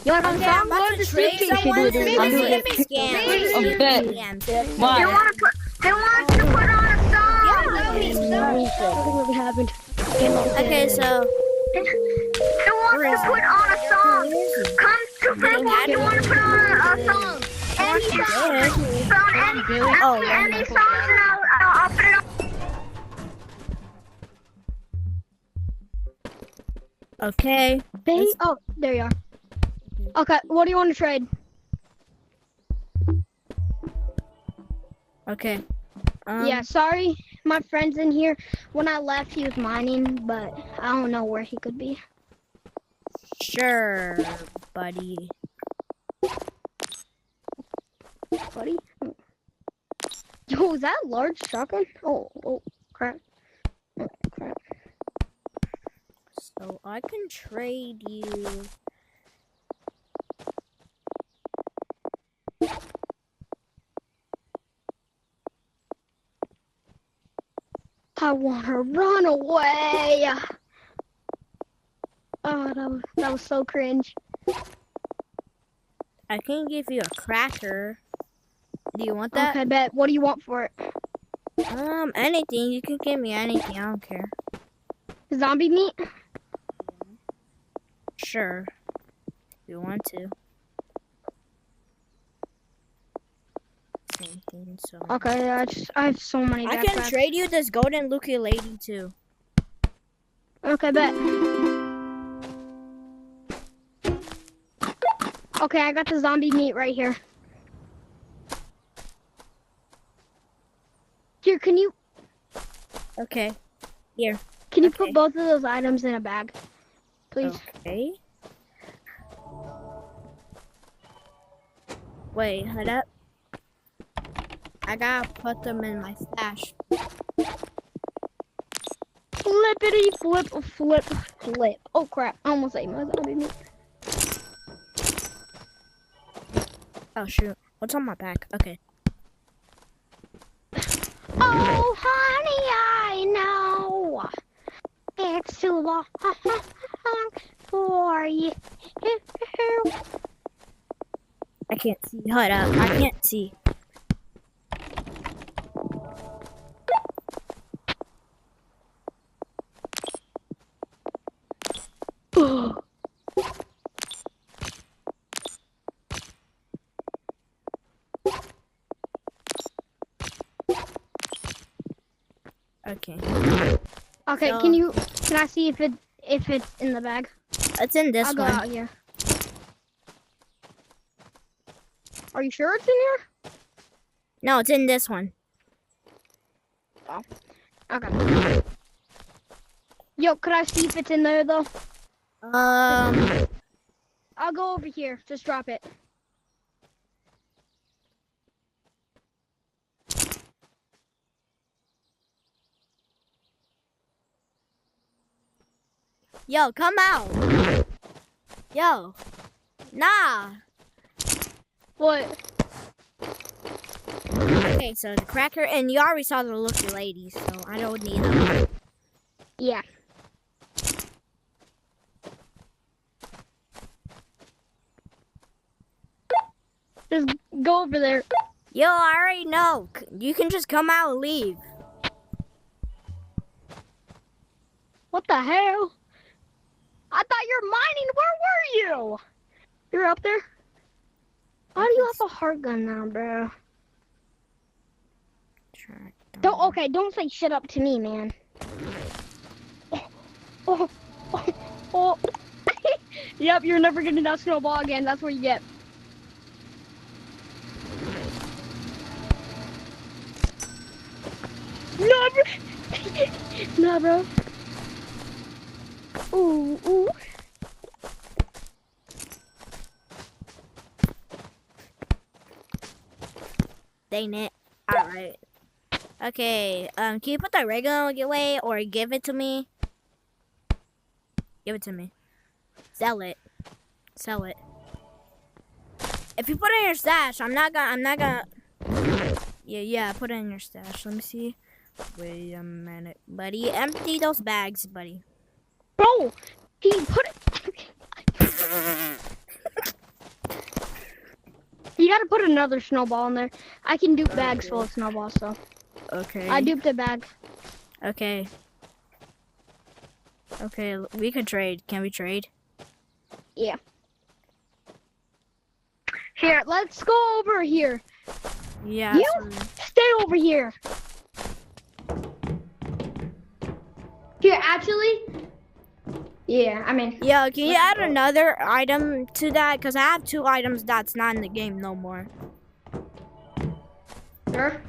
You want to Okay, I'm about to trade someone. I'm doing it. Why? They want to put on a song. Nothing really happened. Okay, so They want to put on a song. Come to Facebook. They want to put on a song. Any song. Any songs, and I'll put it on. okay. Oh, there you are. Okay, what do you want to trade? Okay. Yeah, sorry, my friend's in here. When I left, he was mining, but I don't know where he could be. Sure, buddy. Buddy? Yo, is that a large shotgun? Oh, crap. Oh, crap. So I can trade you. I want to run away. Oh, that was so cringe. I can give you a cracker. Do you want that? Okay, bet. What do you want for it? Anything. You can give me anything. I don't care. Zombie meat? Sure. If you want to. Same thing. So. Okay, I have so many I backpacks. can trade you this golden ukulele too. Okay, bet. Okay, I got the zombie meat right here. Here, can you Okay. Here. put both of those items in a bag, please? Okay. Wait, hold up. I gotta put them in my stash. Flippity flip flip flip. Oh crap! I almost ate my zombie meat. Oh shoot. What's on my back? Okay. Oh honey, I know it's too long for you. I can't see. Hold up. I can't see. Okay. Okay, So- can I see if it's in the bag? It's in this I'll go one. out here. Are you sure it's in here? No, it's in this one. Okay. Yo, could I see if it's in there though? I'll go over here. Just drop it. Yo, come out. Yo. Nah. What? Okay, so the cracker, and you already saw the looky ladies, so I don't need them. Yeah. Just go over there. Yo, I already know. You can just come out and leave. What the hell? I thought you were mining. Where were you? You're up there? Why do you have a heart gun now, bro? Don't say shit up to me, man. Oh. Yep, you're never getting that snowball again. That's what you get. No, bro. No, bro. Ooh. Dang it. Alright. Okay, can you put the regular away or give it to me? Give it to me. Sell it. Sell it. If you put it in your stash, I'm not gonna. Yeah, put it in your stash. Let me see. Wait a minute, buddy. Empty those bags, buddy. Bro, he put it. you gotta put another snowball in there. I can dupe bags full of snowballs, so Okay. I duped a bag. Okay. Okay, we can trade. Can we trade? Yeah. Here, let's go over here. Yeah. You so- stay over here. Here, actually. Yeah, I mean. Yeah, can you add another item to that? Because I have 2 items that's not in the game no more. Sure.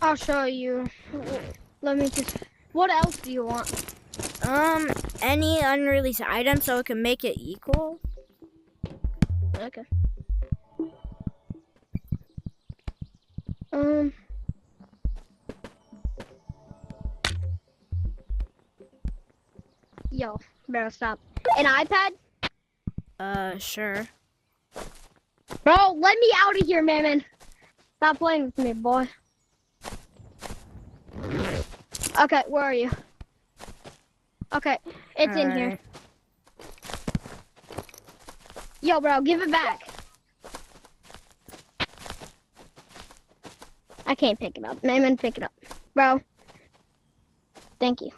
I'll show you. Let me just. What else do you want? Any unreleased item so it can make it equal? Okay. Yo, bro, stop. An iPad? Sure. Bro, let me out of here, man. Stop playing with me, boy. Okay, where are you? Okay, it's in here. Alright. Yo, bro, give it back. I can't pick it up. Man, pick it up. Bro. Thank you.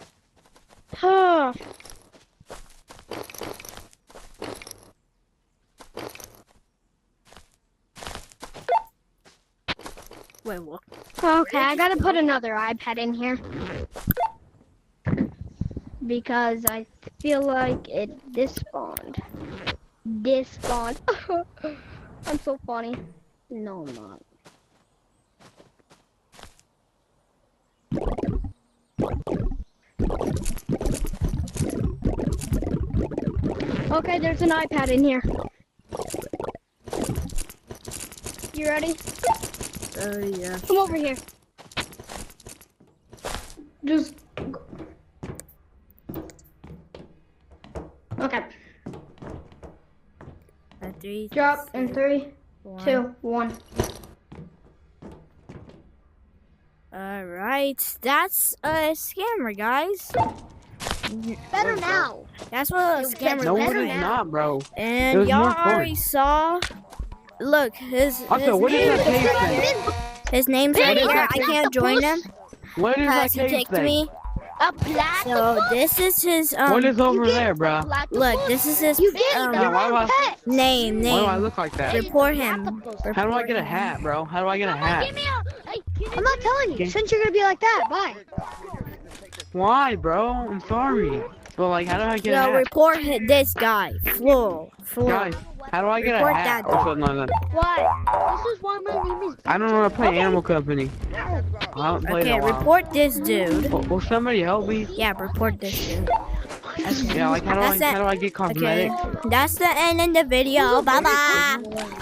Wait, what? Okay, I gotta put another iPad in here. Because I feel like it despawned. Despawned. I'm so funny. No, I'm not. Okay, there's an iPad in here. You ready? Yeah. Come over here. Just. Okay. 3. Drop in 3, 1. 2, 1. Alright, that's a scammer, guys. Better now. That's what a scammer No, looks it is like. not, bro. It And was y'all more fun. already saw. Look, his Also, what is that cave thing? his name's right here. I can't join him What is that because he cave kicked thing? me. A platypus. So this is his What is over You get there, bro? platypus? look. This is his You get um, your why own do I- pet. name. Why do I Name. look like that? Report him. How do I get a hat, bro? How do I get a hat? I'm not telling you. Since you're gonna be like that, bye. Why, bro? I'm sorry. But like, how do I get a Yo, hat? report this guy. Floor. Guys, how do I get a Report hat that or something like that? Why? This is why my name is. I don't know how to play Animal Company. I haven't played Okay, in a while. report this dude. Will somebody help me? Yeah, report this dude. Yeah, like how do That's it. I get cosmetic? Okay, that's the end of the video. Bye bye.